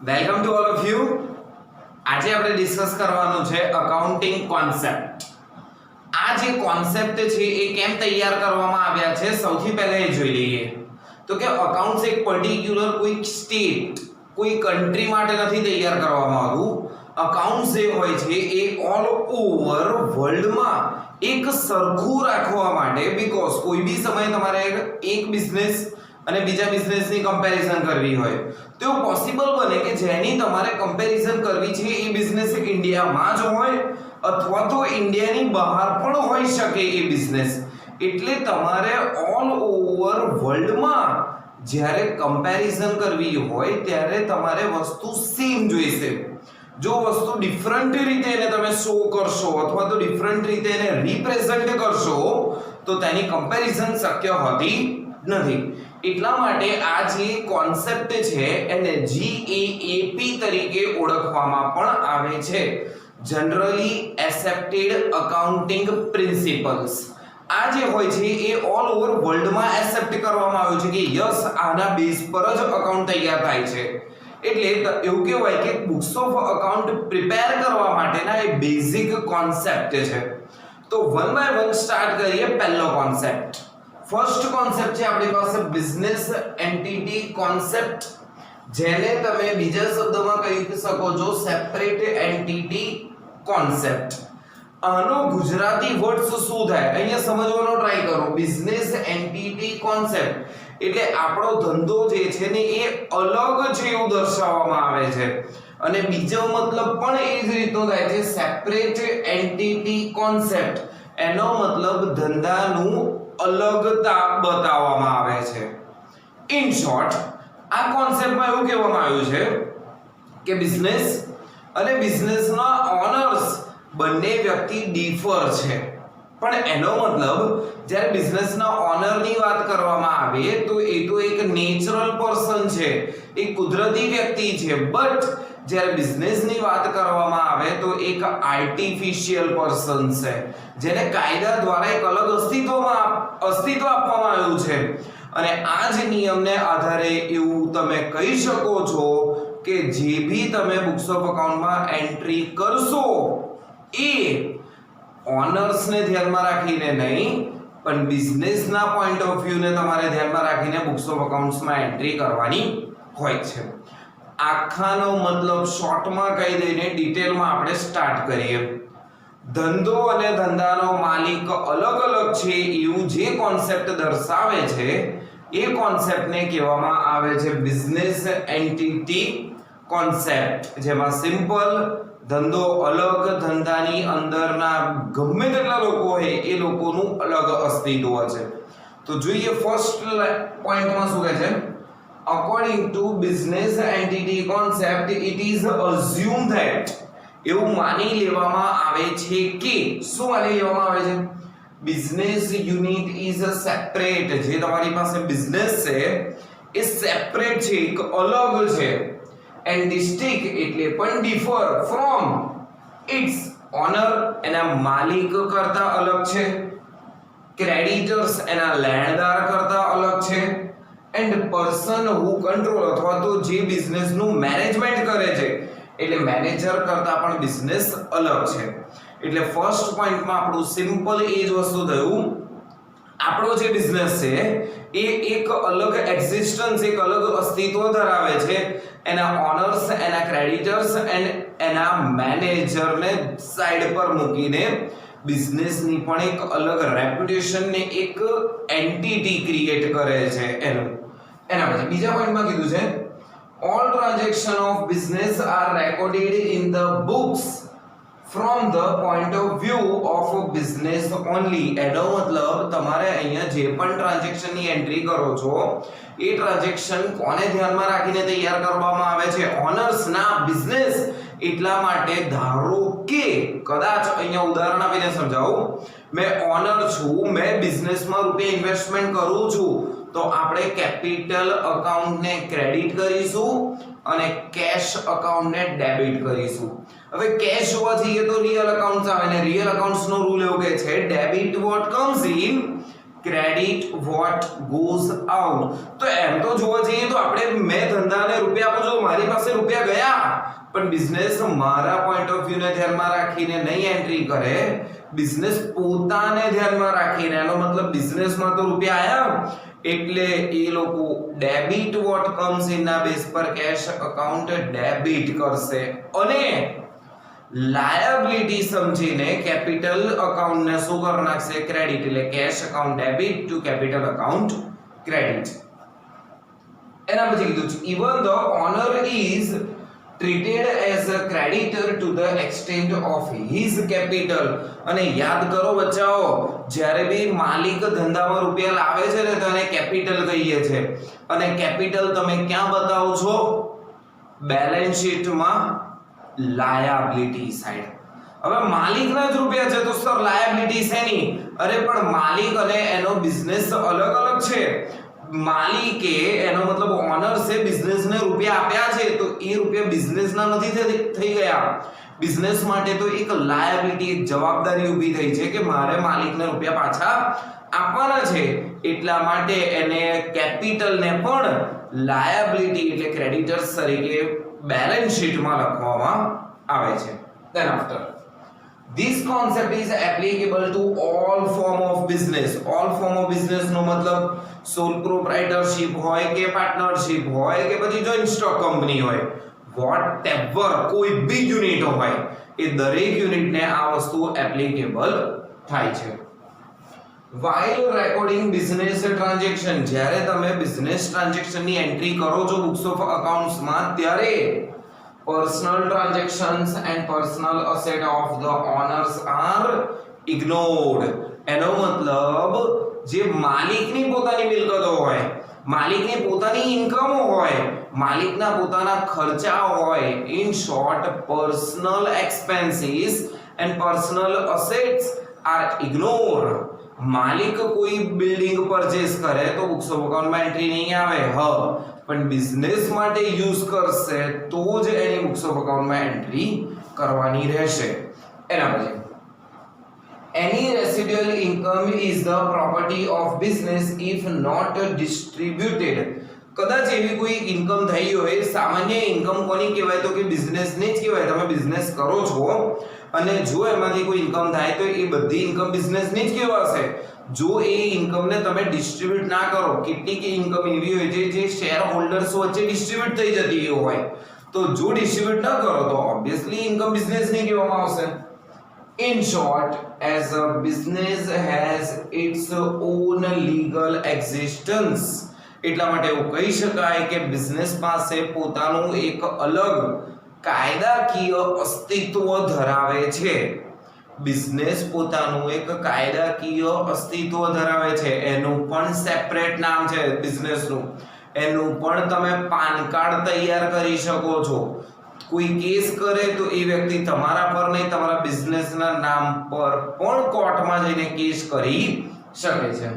Welcome to all of you. આજે આપણે discuss કરવાનું છે અકાઉન્ટિંગ કોન્સેપ્ટ. આ જે કોન્સેપ્ટ છે એ કેમ તૈયાર કરવામાં આવ્યા છે સૌથી પહેલા એ જોઈ લઈએ. તો કે અકાઉન્ટ્સ એક પર્ટિક્યુલર કોઈ સ્ટેટ કોઈ કન્ટ્રી માટે નથી તૈયાર કરવામાં આવ્યું. અકાઉન્ટ્સ જે હોય છે એ ઓલ ઓવર વર્લ્ડમાં એક સરખું રાખવા માટે, બીકોઝ કોઈ બી સમયે તમારે એક બિઝનેસ અને બીજા બિઝનેસની કમ્પેરિઝન કરવી હોય તો પોસિબલ બને કે જેની તમારે કમ્પેરિઝન કરવી છે એ બિઝનેસ ઇન્ડિયામાં જ હોય અથવા તો ઇન્ડિયાની બહાર પણ હોઈ શકે એ બિઝનેસ. એટલે તમારે ઓલ ઓવર વર્લ્ડમાં જ્યારે કમ્પેરિઝન કરવી હોય ત્યારે તમારે વસ્તુ સેમ જોઈશે. જો વસ્તુ ડિફરન્ટ રીતે એને તમે શો કરશો અથવા તો ડિફરન્ટ રીતે એને રિપ્રેઝન્ટ કરશો તો તેની કમ્પેરિઝન શક્ય હોતી નથી. એટલા માટે આ જે કોન્સેપ્ટ છે એને GAAP તરીકે ઓળખવામાં પણ આવે છે, જનરલી એક્સેપ્ટેડ એકાઉન્ટિંગ પ્રિન્સિપલ્સ. આ જે હોય છે એ ઓલ ઓવર વર્લ્ડમાં એક્સેપ્ટ કરવામાં આવ્યું છે કે યસ આના બેઝ પર જ અકાઉન્ટ તૈયાર થાય છે. એટલે એવું કહેવાય કે બુક્સ ઓફ અકાઉન્ટ પ્રિપેર કરવા માટેના એ બેઝિક કોન્સેપ્ટ છે. તો વન બાય વન સ્ટાર્ટ કરીએ. પહેલો કોન્સેપ્ટ, ફર્સ્ટ કોન્સેપ્ટ છે આપણી પાસે બિઝનેસ એન્ટિટી કોન્સેપ્ટ, જેને તમે બીજા શબ્દમાં કહી શકો છો સેપરેટ એન્ટિટી કોન્સેપ્ટ. આનો ગુજરાતી વર્ડ શું થાય અહીંયા સમજવાનો ટ્રાય કરો. બિઝનેસ એન્ટિટી કોન્સેપ્ટ એટલે આપણો ધંધો જે છે ને એ અલગ છે એવું દર્શાવવામાં આવે છે. અને બીજો મતલબ પણ એ જ રીતનો થાય છે, સેપરેટ એન્ટિટી કોન્સેપ્ટ. એનો મતલબ ધંધાનું અલગતા બતાવવામાં આવે છે. ઇન શોર્ટ આ કોન્સેપ્ટમાં એવું કહેવામાં આવ્યું છે કે બિઝનેસ અને બિઝનેસના ઓનર્સ બંને વ્યક્તિ ડિફર છે, પણ એનો મતલબ જ્યારે બિઝનેસના ઓનરની વાત કરવામાં આવે તો એ તો એક નેચરલ પર્સન છે, એક કુદરતી વ્યક્તિ છે. બટ જ્યારે બિઝનેસની વાત કરવામાં આવે તો એક આર્ટિફિશિયલ પર્સન છે, જેને કાયદા દ્વારા એક અલગ અસ્તિત્વ આપવામાં આવ્યું છે. અને આ જ નિયમને આધારે એવું તમે કહી શકો છો કે જે ભી તમે બુક્સ ઓફ અકાઉન્ટમાં એન્ટ્રી કરશો એ ઓનર્સને ધ્યાનમાં રાખીને નહીં પણ બિઝનેસના પોઈન્ટ ઓફ વ્યૂને તમારે ધ્યાનમાં રાખીને બુક્સ ઓફ અકાઉન્ટ્સમાં એન્ટ્રી કરવાની હોય છે. આખાનો મતલબ શોર્ટમાં કહી દઈને ડિટેલમાં આપણે સ્ટાર્ટ કરીએ. ધંધો અને ધંધાનો માલિક અલગ અલગ છે એવું જે કોન્સેપ્ટ દર્શાવે છે એ કોન્સેપ્ટને કહેવામાં આવે છે બિઝનેસ એન્ટિટી કોન્સેપ્ટ, જેમાં સિમ્પલ ધંધો અલગ, ધંધાની અંદરના ગમે તેટલા લોકો હોય એ લોકોનું અલગ અસ્તિત્વ છે. તો જોઈએ ફર્સ્ટ પોઈન્ટમાં શું કહે છે. According to business entity concept, it is assumed that એવું માની લેવામાં આવે છે કે શું માની લેવામાં આવે છે? Business unit is separate. જે તમારી પાસે બિઝનેસ છે એ સેપરેટ છે, એક અલગ છે. એન્ડ ડિસ્ટિંક્ટ એટલે પણ ડિફર ફ્રોમ ઇટ્સ ઓનર, એના માલિક કરતા અલગ છે. ક્રેડિટર્સ એના લેણદાર કરતા અલગ છે. એન્ડ પર્સન હુ કંટ્રોલ અથવા તો જે બિઝનેસનું મેનેજમેન્ટ કરે છે એટલે મેનેજર કરતા પણ બિઝનેસ અલગ છે. એટલે ફર્સ્ટ પોઈન્ટમાં આપણું સિમ્પલ એ જ વસ્તુ થયું, આપણો જે બિઝનેસ છે એ એક અલગ એક્ઝિસ્ટન્સ, એક અલગ અસ્તિત્વ ધરાવે છે. એના ઓનર્સ, એના ક્રેડિટર્સ એન્ડ એના મેનેજરને સાઈડ પર મૂકીને બિઝનેસની પણ એક અલગ રેપ્યુટેશન ને એક એન્ટિટી ક્રિએટ કરે છે. એના પછી બીજા પોઈન્ટમાં કીધું છે all transaction of business are recorded in the books from the point of view of business only. એનો મતલબ તમારે અહીંયા જે પણ ટ્રાન્ઝેક્શનની એન્ટ્રી કરો છો એ ટ્રાન્ઝેક્શન કોને ધ્યાનમાં રાખીને તૈયાર કરવામાં આવે છે? ઓનર્સ ના, બિઝનેસ. એટલા માટે ધારો કે કદાચ અહીંયા ઉદાહરણ આપીને સમજાવું, મેં ઓનર છું, મેં બિઝનેસમાં રૂપિયા ઇન્વેસ્ટમેન્ટ કરું છું તો આપણે કેપિટલ અકાઉન્ટને ક્રેડિટ કરીશું અને કેશ અકાઉન્ટને ડેબિટ કરીશું. હવે કેશ જોવા જઈએ તો રિયલ અકાઉન્ટ્સ આવે ને રિયલ અકાઉન્ટ્સનો રૂલ એવો કહે છે debit what comes in, credit what goes out. તો એમ તો જોવા જઈએ તો આપણે મેં ધંધાને રૂપિયા આપું છું, મારી પાસે રૂપિયા ગયા, પણ બિઝનેસ મારા પોઈન્ટ ઓફ વ્યૂ ને ધ્યાનમાં રાખીને નહીં એન્ટ્રી કરે, બિઝનેસ પોતાને ધ્યાનમાં રાખીને, એનો મતલબ બિઝનેસમાં તો રૂપિયા આયા એટલે એ લોકો ડેબિટ વોટ કમ્સ ઇન ના બેઝ પર કેશ અકાઉન્ટ ડેબિટ કરશે અને લાયબિલિટી સમજીને કેપિટલ અકાઉન્ટ ને શું કરી નાખશે, ક્રેડિટ. એટલે cash account debit to capital account credit. એના પછી કીધું છે even the owner is treated as a creditor to the extent of his capital. અને યાદ કરો બચ્ચાઓ, જ્યારે બી માલિક ધંધામાં રૂપિયા લાવે છે ને તો એને કેપિટલ કહીએ છે, અને કેપિટલ તમે ક્યાં બતાવો છો, બેલેન્સ શીટમાં લાયબિલિટી સાઈડ. હવે માલિકના જ રૂપિયા છે તો સર લાયબિલિટી શેની? અરે પણ માલિક અને એનો બિઝનેસ અલગ અલગ છે. માલિકે એનો મતલબ ઓનર છે, બિઝનેસને રૂપિયા આપ્યા છે તો એ રૂપિયા બિઝનેસના નથી થઈ ગયા. બિઝનેસ માટે તો એક લાયબિલિટી, એક જવાબદારી ઊભી થઈ છે કે મારે માલિકને રૂપિયા પાછા આપવાના છે, એટલા માટે એને કેપિટલને પણ લાયબિલિટી એટલે ક્રેડિટર્સ તરીકે બેલેન્સ શીટમાં લખવામાં આવે છે. Then after this concept is applicable to all form of business. All form of business નો મતલબ sole proprietorship હોય કે પાર્ટનરશિપ હોય કે પછી જોઈન્ટ સ્ટોક કંપની હોય, whatever કોઈ બી યુનિટ હોય, એ દરેક યુનિટને આ વસ્તુ એપ્લિકેબલ થાય છે. While recording business transaction, જ્યારે તમે બિઝનેસ ટ્રાન્ઝેક્શનની એન્ટ્રી કરો છો બુક્સ ઓફ અકાઉન્ટ્સમાં, ત્યારે personal transactions and personal asset of the owners are ignored. એનો મતલબ જે માલિકની પોતાની મિલકતો હોય, માલિકની પોતાની ઇન્કમ હોય, માલિકના પોતાના ખર્ચા હોય, in short personal expenses and personal assets are ignored. માલિક કોઈ બિલ્ડિંગ પરચેસ કરે તો બુક્સ ઓફ અકાઉન્ટમાં એન્ટ્રી નહીં આવે, પણ બિઝનેસ માટે યુઝ કરશે તો જ એની બુક્સ ઓફ અકાઉન્ટમાં એન્ટ્રી કરવાની રહેશે. એના પછી any residual income is the property of business if not distributed. કદાચ એવી કોઈ ઇન્કમ થઈ હોય, સામાન્ય ઇન્કમ કોની કહેવાય તો કે બિઝનેસની જ કહેવાય. તમે બિઝનેસ કરો છો અને જો એમાંથી કોઈ ઇન્કમ થાય તો એ બધી ઇન્કમ બિઝનેસની જ કહેવાશે. જો એ ઇન્કમને તમે ડિસ્ટ્રીબ્યુટ ના કરો, કેટલીક ઇન્કમ એવી હોય છે જે શેર હોલ્ડર્સ વચ્ચે ડિસ્ટ્રીબ્યુટ થઈ જતી હોય, તો જો ડિસ્ટ્રીબ્યુટ ના કરો તો ઓબ્વિયસલી ઇન્કમ બિઝનેસની કહેવામાં આવશે. In short, as a business has its own legal existence. એટલા માટે એવું કહી શકાય કે બિઝનેસ પાસે પોતાનું એક અલગ કાયદાકીય અસ્તિત્વ ધરાવે છે. બિઝનેસ પોતાનું એક કાયદાકીય અસ્તિત્વ ધરાવે છે. એનું પણ સેપરેટ નામ છે બિઝનેસનું. એનું પણ તમે પાન કાર્ડ તૈયાર કરી શકો છો. કોઈ કેસ કરે તો એ વ્યક્તિ તમારા પર નહીં, તમારા બિઝનેસના નામ પર પણ કોર્ટમાં જઈને કેસ કરી શકે છે.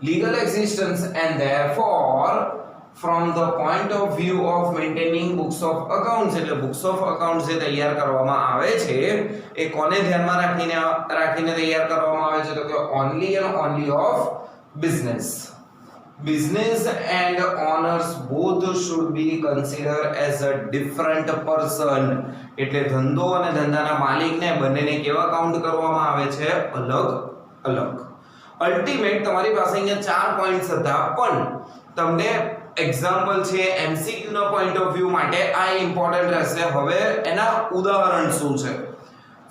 Legal existence and therefore from the point of view of maintaining books of accounts, એટલે books of accounts જે તૈયાર કરવામાં આવે છે એ કોને ધ્યાનમાં રાખીને તૈયાર કરવામાં આવે છે તો કે only and only of business. Business and owners both should be considered as a different person. એટલે ધંધો અને ધંધાના માલિકને બંનેને કેવા કાઉન્ટ કરવામાં આવે છે? અલગ અલગ. અલ્ટિમેટ તમારી પાસે અહીંયા 4 પોઈન્ટ્સ હતા, પણ તમને એક્ઝામ્પલ છે એમસીક્યુ ના પોઈન્ટ ઓફ વ્યૂ માટે આ ઇમ્પોર્ટન્ટ રહેશે. હવે એના ઉદાહરણ શું છે?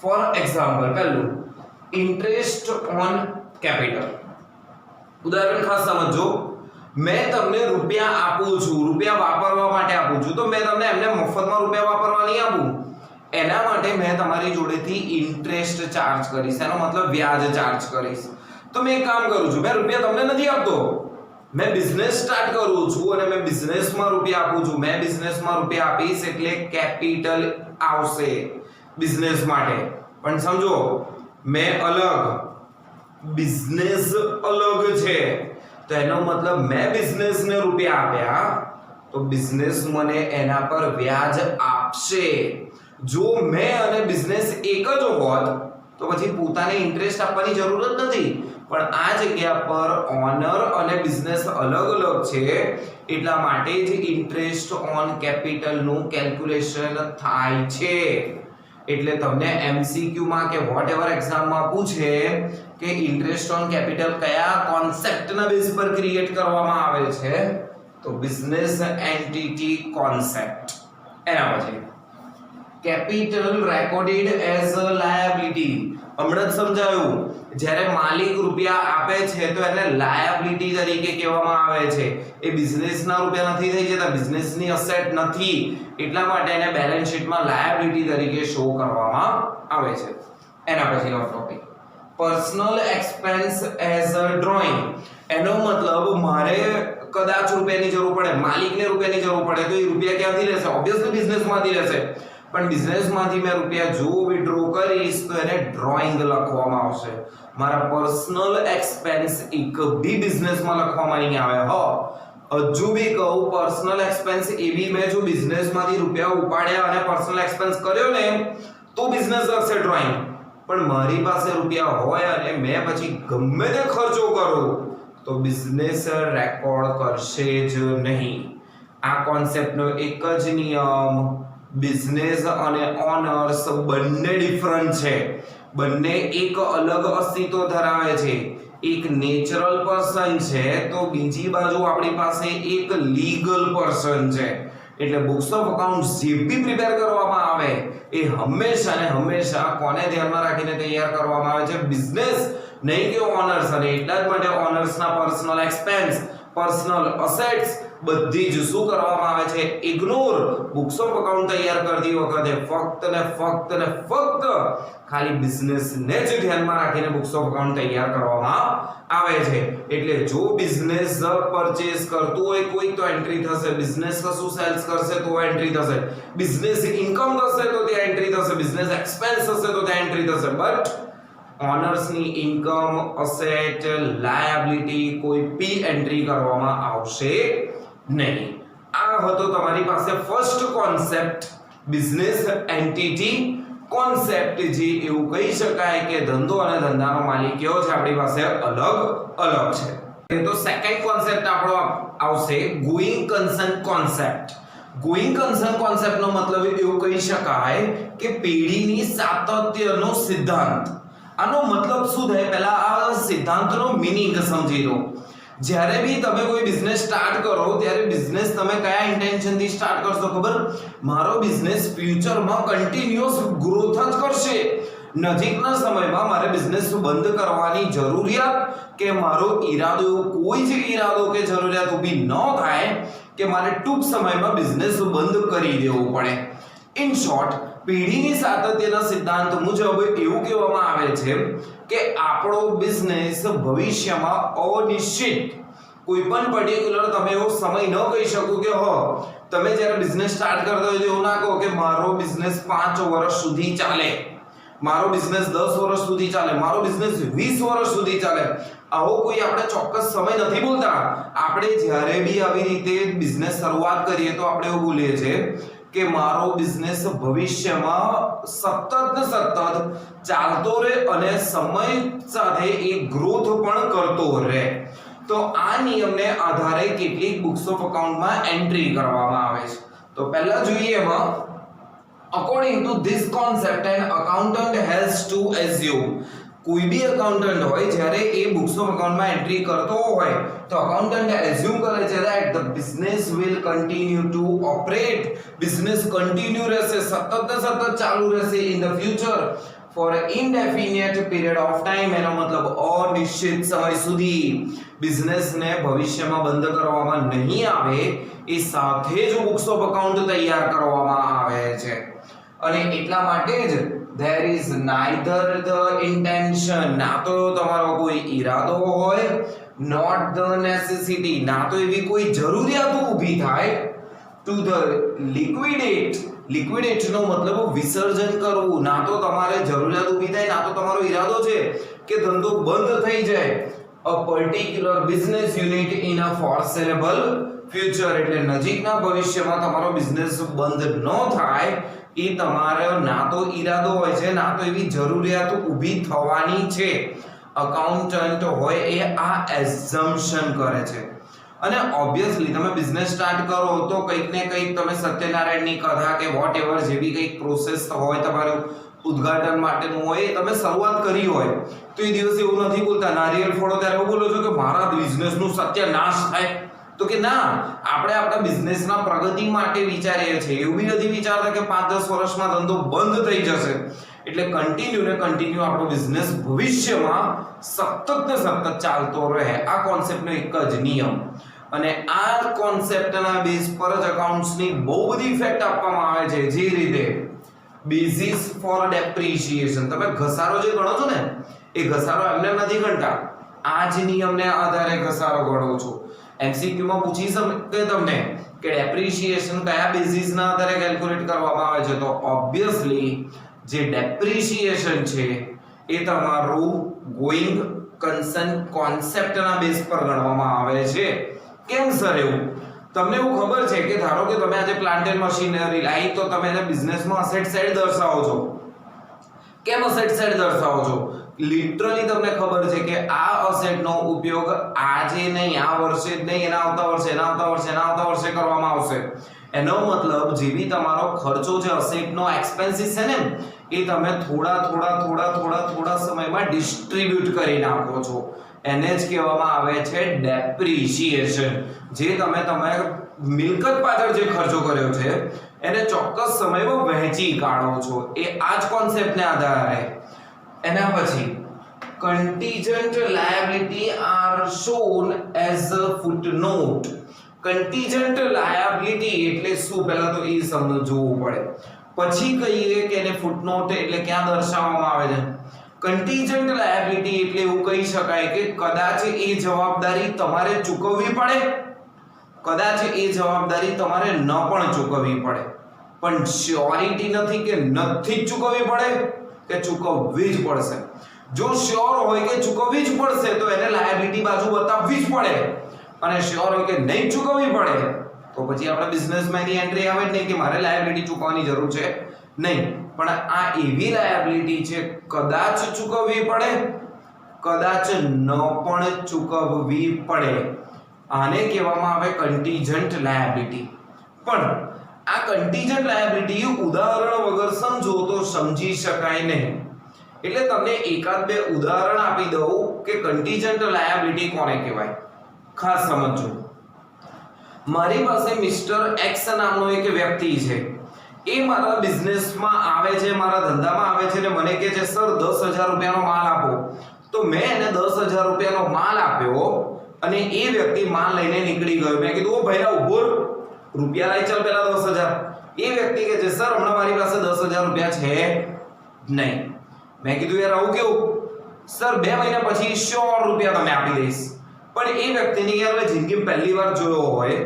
ફોર એક્ઝામ્પલ, પહેલું ઇન્ટરેસ્ટ ઓન કેપિટલ. ઉદાહરણ ખાસ સમજો. મેં તમને રૂપિયા આપું છું, રૂપિયા વાપરવા માટે આપું છું, તો મેં તમને એમને મફતમાં રૂપિયા વાપરવા નહીં આપું. એના માટે મેં તમારી જોડેથી ઇન્ટરેસ્ટ ચાર્જ કરીશ, એનો મતલબ વ્યાજ ચાર્જ કરીશ. તો મેં એક કામ કરું છું, મેં રૂપિયા તમને નથી આપતો, મેં બિઝનેસ સ્ટાર્ટ કરું છું અને મેં બિઝનેસમાં રૂપિયા આપું છું. મેં બિઝનેસમાં રૂપિયા આપીશ એટલે કેપિટલ આવશે બિઝનેસ માટે. પણ સમજો, મેં અલગ, બિઝનેસ અલગ છે, તો એનો મતલબ મેં બિઝનેસને રૂપિયા આપ્યા તો બિઝનેસ મને એના પર વ્યાજ આપશે. જો મેં અને બિઝનેસ એક જ હોત તો પછી પોતાને ઇન્ટરેસ્ટ આપવાની જરૂર જ નથી, પણ આ જગ્યા પર ઓનર અને બિઝનેસ અલગ અલગ છે એટલા માટે જ ઇન્ટરેસ્ટ ઓન કેપિટલ નું કેલ્ક્યુલેશન થાય છે. એટલે તમને MCQ માં કે વોટએવર એક્ઝામ માં પૂછે કે ઇન્ટરેસ્ટ ઓન કેપિટલ કયા કોન્સેપ્ટના બેઝ પર ક્રિએટ કરવામાં આવે છે, તો બિઝનેસ એન્ટિટી કોન્સેપ્ટ. એના પછી capital recorded as a liability. હમણાં જ સમજાયું, જ્યારે માલિક રૂપિયા આપે છે તો એને લાયબિલિટી તરીકે કહેવામાં આવે છે. એ બિઝનેસના રૂપિયા નથી થઈ જતા, બિઝનેસની અસેટ નથી, એટલા માટે એને બેલેન્સ શીટમાં લાયબિલિટી તરીકે શો કરવામાં આવે છે. એના પછીનો topic personal expense as a drawing. એનો મતલબ મારે કદાચ રૂપિયાની જરૂર પડે, માલિકને રૂપિયાની જરૂર પડે, તો એ રૂપિયા ક્યાંથી લેશે? ઓબ્વિયસલી બિઝનેસમાંથી લેશે. પણ બિઝનેસમાંથી મેં રૂપિયા જો વિથડ્રો કરીશ તો એને ડ્રોઈંગ લખવામાં આવશે. મારા પર્સનલ એક્સપેન્સ એક બી બિઝનેસમાં લખવામાં નહીં આવે. હજુ બી કહું, પર્સનલ એક્સપેન્સ એ બી મેં જો બિઝનેસમાંથી રૂપિયા ઉપાડ્યા અને પર્સનલ એક્સપેન્સ કર્યો ને તો બિઝનેસ લખશે ડ્રોઈંગ. પણ મારી પાસે રૂપિયા હોય અને મેં પછી ગમે તે ખર્ચો કરું તો બિઝનેસ રેકોર્ડ કરશે જ નહીં. આ કોન્સેપ્ટનો એક જ નિયમ, બિઝનેસ અને ઓનર્સ બંને ડિફરન્ટ છે, બંને એક અલગ અસ્તિત્વ ધરાવે છે. એક નેચરલ પર્સન છે તો બીજી બાજુ આપણી પાસે એક લીગલ પર્સન છે. એટલે બુક્સ ઓફ અકાઉન્ટ જે બી પ્રિપેર કરવામાં આવે એ હંમેશા ને હંમેશા કોને ધ્યાનમાં રાખીને તૈયાર કરવામાં આવે છે? બિઝનેસ, નહીં કે ઓનર્સ. અને એટલા જ માટે ઓનર્સના પર્સનલ એક્સપેન્સ, પર્સનલ અસેટ્સ બધી જ શું કરવામાં આવે છે? ઇગ્નોર. બુક્સ ઓફ અકાઉન્ટ તૈયાર કરતી વખતે ફક્ત ને ફક્ત ખાલી બિઝનેસને જ ધ્યાનમાં રાખીને બુક્સ ઓફ અકાઉન્ટ તૈયાર કરવામાં આવે છે. એટલે જો બિઝનેસ પરચેસ કરતું હોય કોઈ તો એન્ટ્રી થશે, બિઝનેસ કશું સેલ્સ કરશે તો એન્ટ્રી થશે, બિઝનેસ ઇન્કમ થશે તો ત્યાં એન્ટ્રી થશે, બિઝનેસ એક્સપેન્સ થશે તો ત્યાં એન્ટ્રી થશે. બટ ઓનર્સની ઇન્કમ, અસેટ, લાયબિલિટી કોઈ પી એન્ટ્રી કરવામાં આવશે નહીં. આ હતો તમારી પાસે first concept, business entity concept. જે એવું કહી શકાય કે ધંધો અને ધંધાનો માલિક કયો છે આપણી પાસે અલગ અલગ છે. તો સેકન્ડ કોન્સેપ્ટ આપણો આવશે going concern concept. Going concern કોન્સેપ્ટનો મતલબ એવું કહી શકાય કે પેઢીની સાતત્યનો સિદ્ધાંત. આનો મતલબ શું થાય? પહેલા આ સિદ્ધાંતનો મીનિંગ સમજી લો. જ્યારે બી તમે કોઈ બિઝનેસ સ્ટાર્ટ કરો ત્યારે બિઝનેસ તમે કયા ઇન્ટેન્શનથી સ્ટાર્ટ કરશો ખબર? મારો બિઝનેસ ફ્યુચરમાં કન્ટિન્યુઅસ ગ્રોથ જ કરશે. નજીકના સમયમાં મારે બિઝનેસ બંધ કરવાની જરૂરિયાત કે મારો ઈરાદો, કોઈ જ ઈરાદો કે જરૂરિયાત ઊભી ન થાય કે મારે ટૂંક સમયમાં બિઝનેસ બંધ કરી દેવો પડે. ઇન શોર્ટ, પેઢીની સાતત્યના સિદ્ધાંત મુજબ એવું કહેવામાં આવે છે કે આપણો બિઝનેસ ભવિષ્યમાં અનિશ્ચિત, કોઈ પણ પર્ટિક્યુલર તમે એવો સમય ન કહી શકો કે તમે જ્યારે બિઝનેસ સ્ટાર્ટ કરતા હોય તો એવું ના કહો કે મારો બિઝનેસ 5 વર્ષ સુધી ચાલે, મારો બિઝનેસ 10 વર્ષ સુધી ચાલે, મારો બિઝનેસ 20 વર્ષ સુધી ચાલે. આવો કોઈ આપણે ચોક્કસ સમય નથી બોલતા. આપણે જ્યારે બી આવી રીતે બિઝનેસ શરૂઆત કરીએ તો આપણે એવું બોલીએ છીએ કે મારો બિઝનેસ ભવિષ્યમાં સતત ચાલતો રહે અને સમય સાથે એ ગ્રોથ પણ કરતો રહે. તો આ નિયમને આધારે કેટલીક બુક્સ ઓફ અકાઉન્ટમાં એન્ટ્રી કરવામાં આવે છે. તો પહેલા જોઈએ એમાં according to this concept an accountant has to assume. કોઈ બી એકાઉન્ટન્ટ હોય જ્યારે એ બુક્સ ઓફ અકાઉન્ટમાં એન્ટ્રી કરતો હોય તો એકાઉન્ટન્ટ એઝ્યુમ કરે છે that the business will continue to operate. Business continue રહેશે, સતત ચાલુ રહેશે in the future for an indefinite period of time. એનો મતલબ અનિશ્ચિત સમય સુધી બિઝનેસને ભવિષ્યમાં બંધ કરવામાં નહીં આવે. એ સાથે જ બુક્સ ઓફ અકાઉન્ટ તૈયાર કરવામાં આવે છે. અને એટલા માટે જ there is neither the intention, ના તો તમારો કોઈ ઈરાદો હોય, not the necessity, ના તો એવી કોઈ જરૂરિયાત ઊભી થાય to the liquidate નો મતલબ વિસર્જન કરવું. ના તો તમારે જરૂરિયાત ઊભી થાય, ના તો તમારો ઈરાદો છે કે ધંધો બંધ થઈ જાય. a particular business unit in a foreseeable future. એટલે નજીકના ભવિષ્યમાં તમારો બિઝનેસ બંધ ન થાય એ તમારો ના તો ઈરાદો હોય છે, ના તો એવી જરૂરિયાત ઊભી થવાની છે. અકાઉન્ટન્ટ હોય એ આ એઝમ્પશન કરે છે. અને ઓબ્વિયસલી તમે બિઝનેસ સ્ટાર્ટ કરો તો કંઈક ને કંઈક તમે સત્યનારાયણની કથા કે વોટ એવર જે બી કંઈક પ્રોસેસ હોય તમારું ઉદ્ઘાટન માટેનું હોય, તમે શરૂઆત કરી હોય તો એ દિવસે એવું નથી બોલતા નારિયેળ ફોડો ત્યારે એવું બોલો છો કે મારા બિઝનેસનું સત્યનાશ થાય. તો કે ના, આપણે આપણા બિઝનેસના પ્રગતિ માટે વિચારીએ છીએ. એવું બી નથી વિચારતા કે 5-10 વર્ષમાં ધંધો બંધ થઈ જશે. એટલે કન્ટિન્યુ આપણો બિઝનેસ ભવિષ્યમાં સતત ને સતત ચાલતો રહે. આ કોન્સેપ્ટનો એક જ નિયમ. અને આ કોન્સેપ્ટના બેઝ પર જ અકાઉન્ટ્સની બહુ બધી ઇફેક્ટ આપવામાં આવે છે. જે રીતે બેઝિસ ફોર ડેપ્રિસિએશન, તમે ઘસારો જે ગણો છો ને એ ઘસારો એમને નથી ગણતા, આ જ નિયમને આધારે ઘસારો ગણો છો. એમસીક્યુ માં પૂછી શકે તમને કે ડેપ્રિસિએશન કયા બેઝિસના આધારે કેલ્ક્યુલેટ કરવામાં આવે છે, તો ઓબ્વિયસલી જે ડેપ્રિસિએશન છે એ તમારું ગોઈંગ કન્સર્ન કોન્સેપ્ટના બેઝ પર ગણવામાં આવે છે. કેમ સર એવું? તમને એવું ખબર છે કે ધારો કે તમે આજે પ્લાન્ટ એન્ડ મશીનરી લાવી તો તમે એને બિઝનેસમાં અસેટ સાઈડ દર્શાવો છો. કેમ અસેટ સાઈડ દર્શાવો છો? લિટરલી તમને ખબર છે કે આ અસેટનો ઉપયોગ આજે નહીં, આ વર્ષે જ નહીં, એના આવતા વર્ષે કરવામાં આવશે. એનો મતલબ જે બી તમારો ખર્ચો છે અસેટનો એક્સપેન્સિસ છે ને એ તમે થોડા સમયમાં ડિસ્ટ્રીબ્યુટ કરી નાખો છો. એને જ કહેવામાં આવે છે ડેપ્રિસિએશન. જે તમે મિલકત પાછળ જે ખર્ચો કર્યો છે એને ચોક્કસ સમયમાં વહેંચી કાઢો છો. એ આ જ કોન્સેપ્ટને આધારે. એના પછી contingent liability are shown as a footnote. contingent liability એટલે શું, પહેલા તો એ સમજવું પડે, પછી કહીએ કે એને ફૂટનોટ એટલે ક્યાં દર્શાવવામાં આવે છે. contingent liability એટલે એવું કહી શકાય કે કદાચ એ જવાબદારી તમારે ચૂકવવી પડે, કદાચ એ જવાબદારી તમારે ન પણ ચૂકવવી પડે, પણ શ્યોરિટી નથી કે નથી ચૂકવવી પડે કે ચૂકવવી જ પડશે. જો શ્યોર હોય કે ચૂકવવી જ પડશે તો એને લાયબિલિટી બાજુ બતાવવી જ પડે, અને શ્યોર હોય કે નહીં ચૂકવવી પડે તો પછી આપણે બિઝનેસમાં એની એન્ટ્રી આવે જ નહીં કે મારે લાયબિલિટી ચૂકવવાની જરૂર છે નહીં. પણ આ એવી લાયબિલિટી છે કદાચ ચૂકવવી પડે, કદાચ ન પણ ચૂકવવી પડે. આને કહેવામાં આવે કન્ટીજન્ટ લાયબિલિટી. પણ આ કન્ટીજન્ટ લાયબિલિટી ઉદાહરણ વગર સમજો તો સમજી શકાય નહીં. એટલે તમને એકાદ બે ઉદાહરણ આપી દઉં કે કન્ટીજન્ટ લાયબિલિટી કોને કહેવાય. ખાસ સમજો. મારી પાસે મિસ્ટર એક્સ નામનો એક વ્યક્તિ છે. એ મારા બિઝનેસમાં આવે છે, મારા ધંધામાં આવે છે ને મને કહે છે સર 10,000 રૂપિયાનો માલ આપો. તો મેં એને 10,000 રૂપિયાનો માલ આપ્યો અને એ વ્યક્તિ માલ લઈને નીકળી ગયો. મેં કીધું ઓ ભાઈલા ઉભો, રૂપિયા લઈ ચાલ પેલા 10,000. એ વ્યક્તિ કહે છે સર હમણાં મારી પાસે 10,000 રૂપિયા છે નહીં. મેં કીધું યાર આવું કેવું? સર 2 મહિના પછી શ્યોર રૂપિયા તમે આપી દઈશ. પણ એ વ્યક્તિને યાર મેં જિંદગીમાં પહેલી વાર જોયો હોય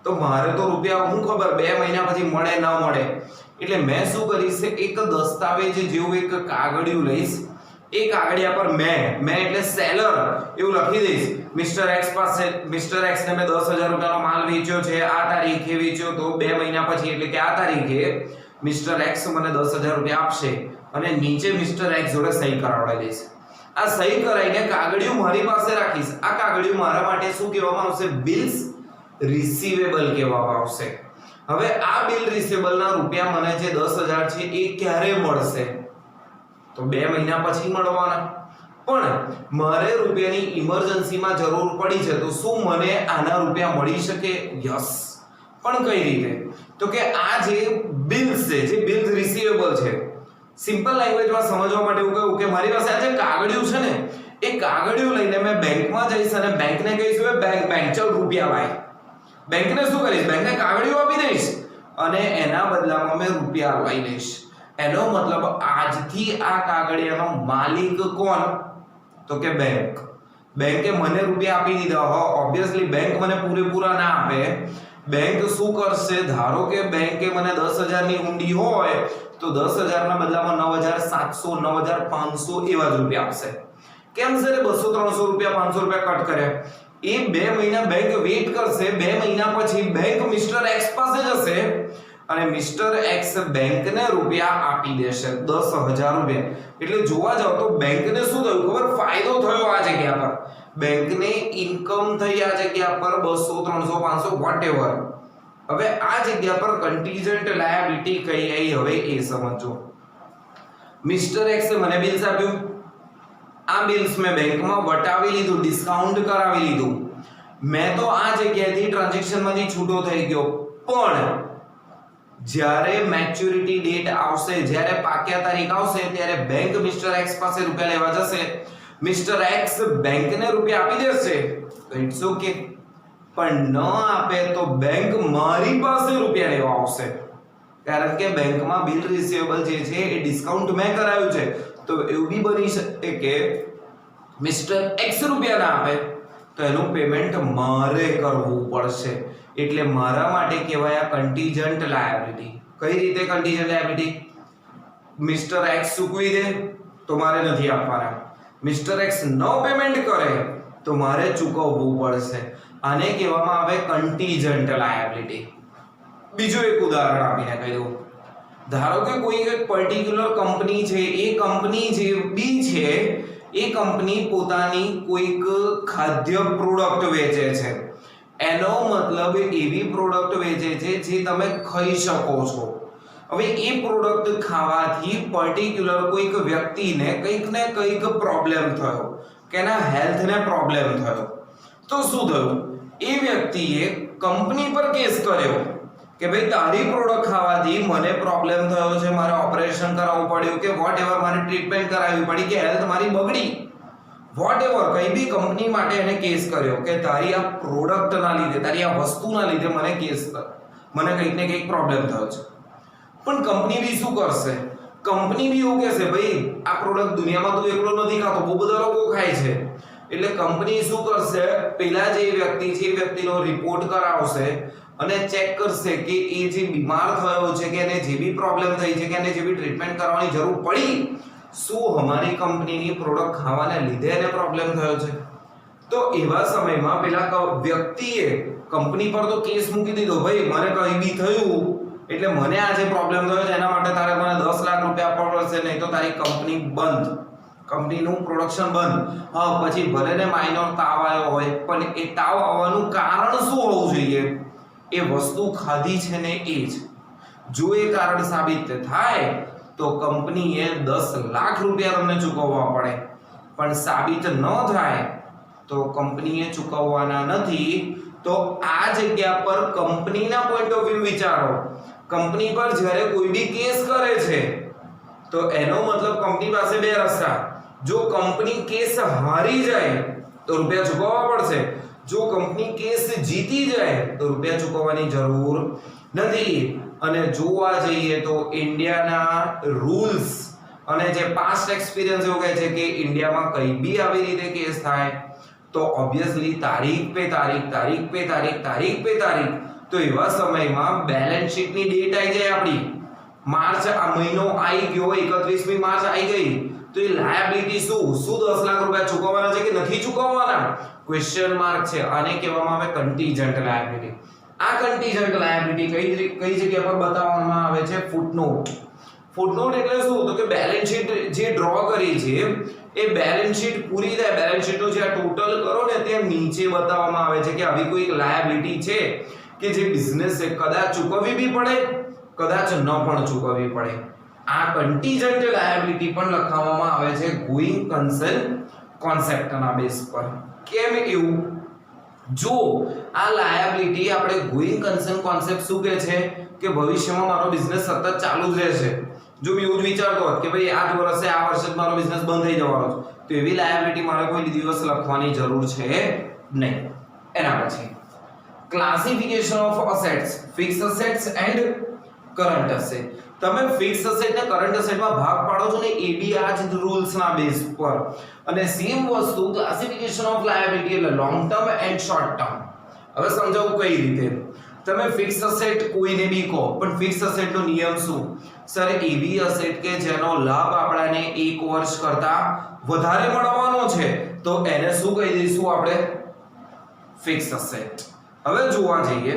તો મારે તો રૂપિયા હું ખબર 2 મહિના પછી મળે ન મળે. એટલે મેં શું કરીશ, એક દસ્તાવેજ જેવું એક કાગળિયું લઈશ. એ કાગળિયા પર મેં એટલે સેલર એવું લખી દઈશ મિસ્ટર એક્સ પાસે, મિસ્ટર એક્સ ને મેં 10,000 રૂપિયાનો માલ વેચ્યો છે, આ તારીખે વેચ્યો તો 2 મહિના પછી એટલે કે આ તારીખે મિસ્ટર એક્સ મને 10,000 રૂપિયા આપશે. અને નીચે મિસ્ટર એક્સ જોડે સહી કરાવડાવી દઈશ. આ સહી કરાવીને કાગળિયું મારી પાસે રાખીશ. આ કાગળિયું મારા માટે શું કહેવામાં આવશે? બિલ્સ રિસીવેબલ કહેવામાં આવશે. હવે આ બિલ રિસીવેબલના રૂપિયા મને જે 10,000 છે એ ક્યારે મળશે? તો 2 મહિના પછી મળવાના. પણ મારે રૂપિયાની ઇમરજન્સીમાં જરૂર પડી છે તો શું મને આના રૂપિયા મળી શકે? યસ. પણ કઈ રીતે? તો કે આ જે બિલ્સ છે, જે બિલ્સ રિસીવેબલ છે, સિમ્પલ લેંગ્વેજમાં સમજવા માટે એવું કહું કે મારી પાસે આ જે કાગળિયું છે ને એ કાગળિયું લઈને મેં બેંકમાં જઈશ અને બેંકને કહીશ કે બેંક ચાલ રૂપિયા લાય. બેંકને શું કરીશ? બેંકને કાગળિયું આપી દઈશ અને એના બદલામાં મેં રૂપિયા લઈ લઈશ. એનો મતલબ આજથી આ કાગળિયાનો માલિક કોણ? તો કે બેંક. બેંકે મને રૂપિયા આપી દીધા. ઓબ્વિયસલી બેંક મને પૂરેપૂરા ના આપે. બેંક શું કરશે? ધારો કે બેંકે મને 10,000 ની ઊંડી હોય તો 10,000 ના બદલામાં 9,700 9,500 એવા જ રૂપિયા આપશે. કેમ સર 200 300 રૂપિયા 500 રૂપિયા કટ કર્યા? એ 2 મહિના બેંક વેઇટ કરશે. 2 મહિના પછી બેંક મિસ્ટર એક્સ પાસે જશે અને મિસ્ટર એક્સ બેંકને રૂપિયા આપી દેશે 10,000 રૂપિયા. એટલે જોવા જાવ તો બેંકને શું થયું ખબર, ફાયદો થયો આ જગ્યા પર. બેંકને ઇન્કમ થઈ આ જગ્યા પર 200 300 500 વોટએવર. હવે આ જગ્યા પર કન્ટીજન્ટ લાયબિલિટી કઈ આવી હવે એ સમજો. મિસ્ટર એક્સ મને બિલ્સ આપ્યું, આ બિલ્સ મેં બેંકમાં વટાવી લીધું, ડિસ્કાઉન્ટ કરાવી લીધું. મેં તો આ જગ્યાએથી ટ્રાન્ઝેક્શનમાંથી છૂટો થઈ ગયો. પણ જ્યારે મેચ્યોરિટી ડેટ આવશે, જ્યારે પાક્યા તારીખ આવશે, ત્યારે બેંક મિસ્ટર એક્સ પાસે રૂપિયા લેવા જશે. મિસ્ટર એક્સ બેંકને રૂપિયા આપી દેશે તો ઇટ્સ ઓકે, પણ ન આપે તો બેંક મારી પાસે રૂપિયા લેવા આવશે. કારણ કે બેંકમાં બિલ રિસીવેબલ જે છે એ ડિસ્કાઉન્ટ મેં કરાવ્યું છે. તો એવું બી બની શકે કે મિસ્ટર એક્સ રૂપિયા ના આપે તો એનું પેમેન્ટ મારે કરવું પડશે. એટલે મારા માટે કહેવાય આ કન્ટીજન્ટ લાયબિલિટી. કઈ રીતે કન્ટીજન્ટ લાયબિલિટી? મિસ્ટર એક્સ ચૂકવી દે તો મારે નથી આપવાના, મિસ્ટર એક્સ નો પેમેન્ટ કરે તો મારે ચૂકવવું પડશે. આને કહેવામાં આવે કન્ટીજન્ટ લાયબિલિટી. બીજું એક ઉદાહરણ આપીને કહી દઉં. ધારો કે કોઈ એક પર્ટિક્યુલર કંપની છે, એ કંપની જે બી છે એ કંપની પોતાની કોઈક ખાદ્ય પ્રોડક્ટ વેચે છે. એનો મતલબ એવી પ્રોડક્ટ વેચે છે જે તમે ખાઈ શકો છો. હવે એ પ્રોડક્ટ ખાવાથી પર્ટિક્યુલર કોઈક વ્યક્તિને કંઈક ને કંઈક પ્રોબ્લેમ થયો, કે એના હેલ્થને પ્રોબ્લેમ થયો. તો શું થયું, એ વ્યક્તિએ કંપની પર કેસ કર્યો કે ભાઈ તારી પ્રોડક્ટ ખાવાથી મને પ્રોબ્લેમ થયો છે, મારે ઓપરેશન કરાવવું પડ્યું, કે વોટ એવર મારે ટ્રીટમેન્ટ કરાવવી પડી, કે હેલ્થ મારી બગડી, વોટ એવર કઈ બી કંપની માટે એને કેસ કર્યો કે તારી આ પ્રોડક્ટના લીધે, તારી આ વસ્તુના લીધે મને કંઈક ને કંઈક પ્રોબ્લેમ થયો છે. પણ કંપની બી શું કરશે, કંપની બી એવું કહેશે ભાઈ આ પ્રોડક્ટ દુનિયામાં તું એકલો નથી ખાતો, બહુ બધા લોકો ખાય છે. એટલે કંપની શું કરશે, પેલા જે વ્યક્તિ છે એ વ્યક્તિનો રિપોર્ટ કરાવશે અને ચેક કરશે કે એ જે બીમાર થયો છે, કે એને જે બી પ્રોબ્લેમ થઈ છે, કે એને જે બી ટ્રીટમેન્ટ કરવાની જરૂર પડી, શું અમારી કંપનીની પ્રોડક્ટ ખાવાને લીધે એને પ્રોબ્લેમ થયો છે. તો એવા સમયમાં પેલા વ્યક્તિએ કંપની પર તો કેસ મૂકી દીધો, ભાઈ મને કંઈ બી થયું એટલે મને આ જે પ્રોબ્લેમ થયો છે એના માટે તારે મને 10 લાખ રૂપિયા આપવા પડશે, નહીં તો તારી કંપની બંધ, કંપનીનું પ્રોડક્શન બંધ. હા, પછી ભલે ને માઇનોર તાવ આવ્યો હોય, પણ એ તાવ આવવાનું કારણ શું હોવું જોઈએ, એ વસ્તુ ખાધી છે ને એ જ. જો એ કારણ સાબિત થાય તો કંપનીએ 10 લાખ રૂપિયા તમને ચૂકવવા પડે. પણ સાબિત ન થાય તો કંપનીએ ચૂકવવાના નથી. તો આ જગ્યા પર કંપનીના પોઈન્ટ ઓફ વ્યૂ વિચારો. કંપની પર જ્યારે કોઈ બી કેસ કરે છે તો એનો મતલબ કંપની પાસે બે રસ્તા. જો કંપની કેસ હારી જાય તો રૂપિયા ચૂકવવા પડશે, જો કંપની કેસ જીતી જાય તો રૂપિયા ચૂકવવાની જરૂર નથી. અને જોવા જઈએ તો ઇન્ડિયાના રૂલ્સ અને જે પાસ્ટ એક્સપિરિયન્સ એવું કહે છે કે ઇન્ડિયામાં કઈ બી આવી રીતે કેસ થાય તો ઓબ્વિયસલી તારીખ પે તારીખ. તો એવા સમયમાં બેલેન્સ શીટની ડેટ આવી જાય આપણી, માર્ચ આ મહિનો આવી ગયો, 31મી માર્ચ આવી ગઈ, તો એ લાયબિલિટી શું 10 લાખ રૂપિયા ચૂકવવાના છે કે નથી ચૂકવવાના, ક્વેશ્ચન માર્ક છે. આને કહેવામાં આવે કન્ટીજન્ટ લાયબિલિટી. આ કન્ટીજન્ટ લાયબિલિટી કઈ જગ્યા પર બતાવવામાં આવે છે, ફૂટનોટ. ફૂટનોટ એટલે શું, તો કે બેલેન્સ શીટ જે ડ્રો કરી છે એ બેલેન્સ શીટ પૂરી થાય, બેલેન્સ શીટનું જે ટોટલ કરો ને તે નીચે બતાવવામાં આવે છે કે આવી કોઈ લાયબિલિટી છે કે જે બિઝનેસ છે કદાચ ચૂકવવી બી પડે, કદાચ ન પણ ચૂકવવી પડે. આ કન્ટીજન્ટ લાયબિલિટી પણ લખાવવામાં આવે છે ગોઈંગ કન્સર્ન કોન્સેપ્ટના બેઝ પર. કેમ એવું? જો આ લાયબિલિટી આપણે ગોઈંગ કન્સર્ન કોન્સેપ્ટ શું કહે છે કે ભવિષ્યમાં મારો બિઝનેસ સતત ચાલુ જ રહેશે. જો મેં એવું જ વિચારતો હોત કે ભાઈ આ વર્ષે મારો બિઝનેસ બંધ થઈ જવાનો છે, તો એવી લાયબિલિટી મારે કોઈ દિવસ લખવાની જરૂર છે નહીં. એના પછી classification of assets, fix assets and current asset. તમે ફિક્સ અસેટ ને કરન્ટ અસેટમાં ભાગ પાડો છો ને એ બી આ જ રૂલ્સના બેઝ પર. અને સેમ વસ્તુ ક્લાસિફિકેશન ઓફ લાયબિલિટી એટલે long term and short term. હવે સમજાવું કઈ રીતે. તમે ફિક્સ અસેટ કોઈને બી કહો, પણ ફિક્સ અસેટનો નિયમ શું? સર એવી અસેટ કે જેનો લાભ આપણાને 1 વર્ષ કરતા વધારે મળવાનો છે તો એને શું કહી દઈશું આપણે? Fix asset. હવે જોવા જઈએ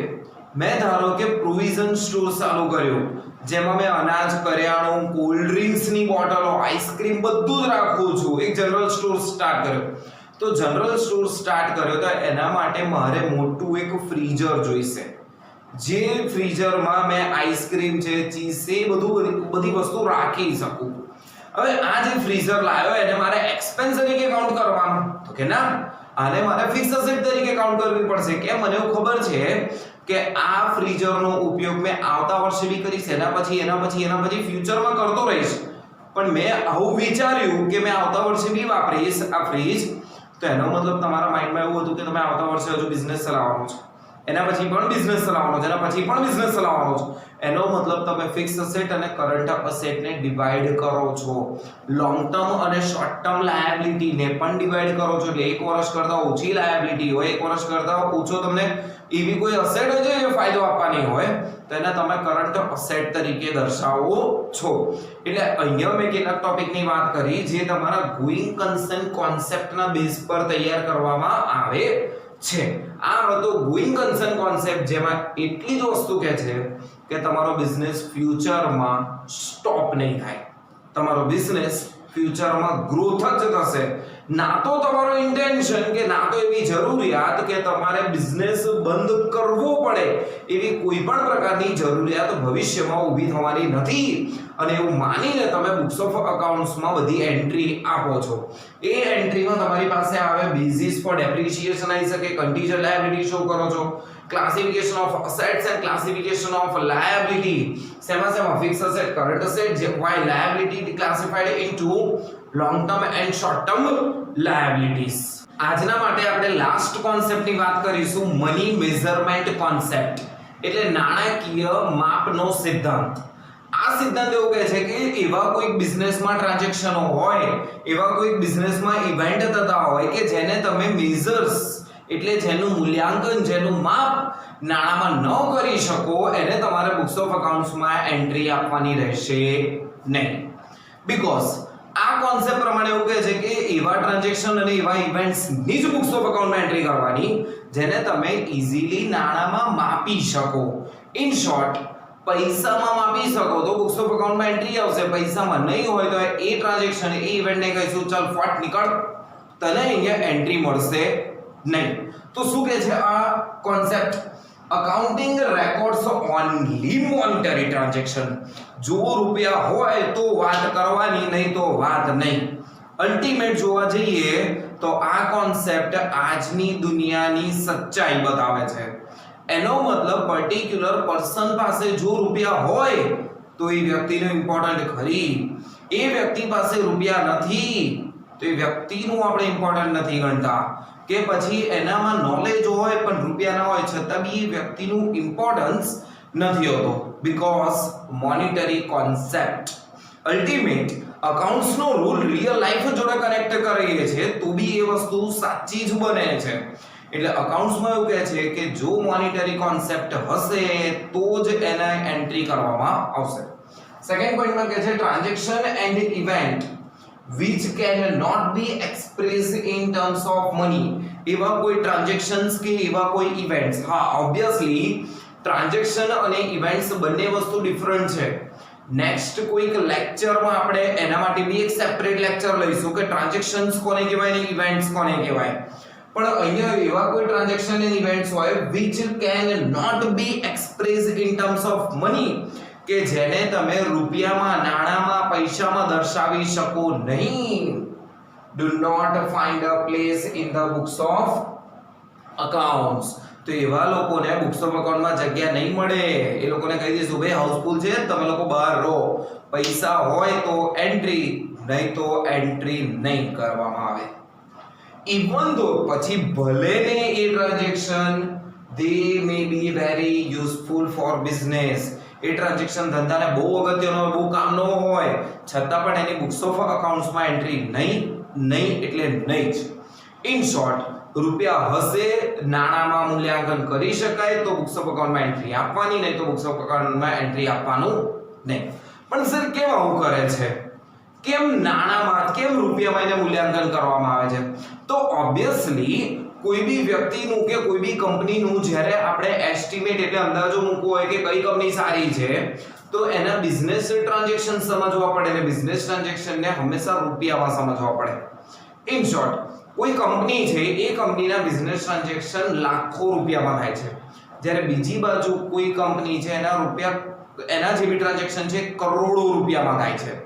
મેં ધારો કે પ્રોવિઝન સ્ટોર ચાલુ કર્યો, જેમાં મેં અનાજ, કરિયાણું, કોલ્ડ ડ્રિંક્સની બોટલો, આઈસ્ક્રીમ બધું જ રાખું છું. એક જનરલ સ્ટોર સ્ટાર્ટ કર્યો. તો જનરલ સ્ટોર સ્ટાર્ટ કર્યો તો એના માટે મારે મોટું એક ફ્રીઝર જોઈશે. જે ફ્રીઝરમાં મેં આઈસ્ક્રીમ છે, ચીઝ છે, બધી વસ્તુ રાખી શકું. હવે આ જે ફ્રીઝર લાવ્યો એને મારે એક્સપેન્સ તરીકે કાઉન્ટ કરવાનું, તો કે ના, આને મારે ફિક્સ એસેટ તરીકે કાઉન્ટ કરવી પડશે. કે મને એવું ખબર છે કે આ ફ્રીઝરનો ઉપયોગ મેં આવતા વર્ષે બી કરીશ, એના પછી ફ્યુચરમાં કરતો રહીશ. પણ મેં આવું વિચાર્યું કે મેં આવતા વર્ષે બી વાપરીશ આ ફ્રીજ. તો એનો મતલબ તમારા માઇન્ડમાં એવું હતું કે તમે આવતા વર્ષે હજુ બિઝનેસ ચલાવવાનો છો, એના પછી પણ બિઝનેસ ચલાવવાનો છે, એના પછી પણ બિઝનેસ ચલાવવાનો છે. એનો મતલબ તમે ફિક્સ એસેટ અને કરંટ એસેટને ડિવાઈડ કરો છો. લોંગ ટર્મ અને શોર્ટ ટર્મ લાયબિલિટીને પણ ડિવાઈડ કરો છો. એટલે એક વર્ષ કરતા ઓછી લાયબિલિટી હોય, એક વર્ષ કરતા ઓછો તમને એવી કોઈ એસેટ હોય જે ફાયદો આપવાની હોય, તો એને તમે કરંટ એસેટ તરીકે દર્શાવો છો. એટલે અહીંયા મેં કેટલાક ટોપિકની વાત કરી જે તમારા ગોઈંગ કન્સર્ન કોન્સેપ્ટના બેઝ પર તૈયાર કરવામાં આવે છે. આ હતો ગોઈંગ કન્સર્ન કોન્સેપ્ટ, જેમાં એટલી જ વસ્તુ કહે છે કે તમારો બિઝનેસ ફ્યુચરમાં સ્ટોપ નહીં થાય, તમારો બિઝનેસ ફ્યુચરમાં ગ્રોથ જ થશે. ના તો તમારો ઇન્ટેન્શન કે ના તો એવી જરૂરિયાત કે તમારે બિઝનેસ બંધ કરવો પડે, એવી કોઈ પણ પ્રકારની જરૂરિયાત ભવિષ્યમાં ઊભી થવાની નથી. અને એવું માનીને તમે બુક્સ ઓફ અકાઉન્ટ્સમાં બધી એન્ટ્રી આપો છો. એ એન્ટ્રીમાં તમારી પાસે આવે બેઝિસ ફોર ડેપ્રિસિએશન આવી શકે, કન્ટીજન્ટ લાયબિલિટી શો કરો છો, classification of assets and classification of liability. શેમાં fix asset, current asset, while liability classified into long term and short term liabilities. આજના માટે આપણે લાસ્ટ કોન્સેપ્ટની વાત કરીશું, મની મેઝરમેન્ટ કોન્સેપ્ટ, એટલે નાણાકીય માપનો સિદ્ધાંત. આ સિદ્ધાંત એવું કહે છે કે એવા કોઈ બિઝનેસમાં ટ્રાન્ઝેક્શનો હોય, એવા કોઈ બિઝનેસમાં ઇવેન્ટ થતા હોય કે જેને તમે મેઝર્સ એટલે જેનું મૂલ્યાંકન, જેનું માપ નાણામાં ન કરી શકો, એને તમારે બુક્સ ઓફ અકાઉન્ટ્સમાં એન્ટ્રી આપવાની રહેશે નહીં. બીકોઝ આ કોન્સેપ્ટ પ્રમાણે એવું કહે છે કે એવા ટ્રાન્ઝેક્શન અને એવા ઇવેન્ટ્સની જ બુક્સ ઓફ અકાઉન્ટમાં એન્ટ્રી કરવાની જેને તમે ઈઝીલી નાણામાં માપી શકો. ઇન શોર્ટ, પૈસામાં માપી શકો તો બુક્સ ઓફ અકાઉન્ટમાં એન્ટ્રી આવશે. પૈસામાં નહીં હોય તો એ ટ્રાન્ઝેક્શન, એ ઇવેન્ટને કહીશું ચાલ ફટ નીકળ, તને અહીંયા એન્ટ્રી મળશે નહીં. તો શું કહે છે આ concept? Accounting records only monetary transaction. જો રૂપિયા હોય તો વાત કરવાની, નહીં તો વાત નહીં. અલ્ટિમેટ જોવા જઈએ તો આ કોન્સેપ્ટ આજની દુનિયાની સચ્ચાઈ બતાવે છે. એનો મતલબ પર્ટિક્યુલર પર્સન પાસે જો રૂપિયા હોય તો એ વ્યક્તિનો ઇમ્પોર્ટન્ટ ખરી. એ વ્યક્તિ પાસે રૂપિયા નથી તો એ વ્યક્તિનું આપણે ઇમ્પોર્ટન્ટ નથી ગણતા. કે પછી એનામાં નોલેજ હોય પણ રૂપિયા ના હોય છતાં બી એ વ્યક્તિનું ઇમ્પોર્ટન્સ નથી હોતો. બીકોઝ મોનેટરી કોન્સેપ્ટ અલ્ટિમેટ અકાઉન્ટ્સનો રૂલ રિયલ લાઈફ જોડે કનેક્ટ કરીએ છે તો બી એ વસ્તુ સાચી જ બને છે. એટલે અકાઉન્ટ્સમાં એવું કહે છે કે જો મોનેટરી કોન્સેપ્ટ હશે તો જ એને એન્ટ્રી કરવામાં આવશે. સેકન્ડ પોઈન્ટમાં કહે છે transaction and event which cannot be expressed in terms of money. એવા કોઈ ટ્રાન્ઝેક્શન્સ કે એવા કોઈ ઇવેન્ટ્સ, હા ઓબ્વિયસલી ટ્રાન્ઝેક્શન અને ઇવેન્ટ્સ બંને વસ્તુ ડિફરન્ટ છે. નેક્સ્ટ કોઈક લેક્ચરમાં આપણે એના માટે બી એક સેપરેટ લેક્ચર લઈશું કે ટ્રાન્ઝેક્શન્સ કોને કહેવાય ને ઇવેન્ટ્સ કોને કહેવાય. પણ અહીંયા એવા કોઈ ટ્રાન્ઝેક્શન એન્ડ ઇવેન્ટ્સ હોય which cannot be expressed in terms of money, કે જેને તમે રૂપિયામાં, નાણામાં, પૈસામાં દર્શાવી શકો નહીં. Do not find a place in the books of accounts. તો એવા લોકોને બુક્સ ઓફ અકાઉન્ટમાં જગ્યા નહીં મળે. એ લોકોને કહી દઈશું ભાઈ હાઉસફુલ છે, તમે લોકો બહાર રહો. પૈસા હોય તો એન્ટ્રી, નહીં તો એન્ટ્રી નહીં કરવામાં આવે. ઇવન ધો પછી ભલે ને એ transaction they may be very useful for business, એ ટ્રાન્ઝેક્શન ધંધાને બહુ અગત્યનો, બહુ કામનો હોય છતાં પણ એની બુક્સ ઓફ અકાઉન્ટ્સમાં એન્ટ્રી નહીં એટલે નહીં જ. ઇન શોર્ટ, રૂપિયા હશે, નાણામાં મૂલ્યાંકન કરી શકાય તો બુક્સ ઓફ અકાઉન્ટમાં એન્ટ્રી આપવાની, નહીં તો બુક્સ ઓફ અકાઉન્ટમાં એન્ટ્રી આપવાનું નહીં. પણ સર કેમ આવું કરે છે? કેમ નાણામાં, કેમ રૂપિયામાં એને મૂલ્યાંકન કરવામાં આવે છે? તો ઓબ્વિયસલી કોઈ બી વ્યક્તિનું કે કોઈ બી કંપનીનું જ્યારે આપણે એસ્ટિમેટ એટલે અંદાજો મૂકવો હોય કે કઈ કંપની સારી છે તો એના બિઝનેસ ટ્રાન્ઝેક્શન સમજવા પડે ને બિઝનેસ ટ્રાન્ઝેક્શનને હંમેશા રૂપિયામાં સમજવા પડે. ઇન શોર્ટ, કોઈ કંપની છે એ કંપનીના બિઝનેસ ટ્રાન્ઝેક્શન લાખો રૂપિયામાં થાય છે, જ્યારે બીજી બાજુ કોઈ કંપની છે એના જે બી ટ્રાન્ઝેક્શન છે કરોડો રૂપિયામાં થાય છે.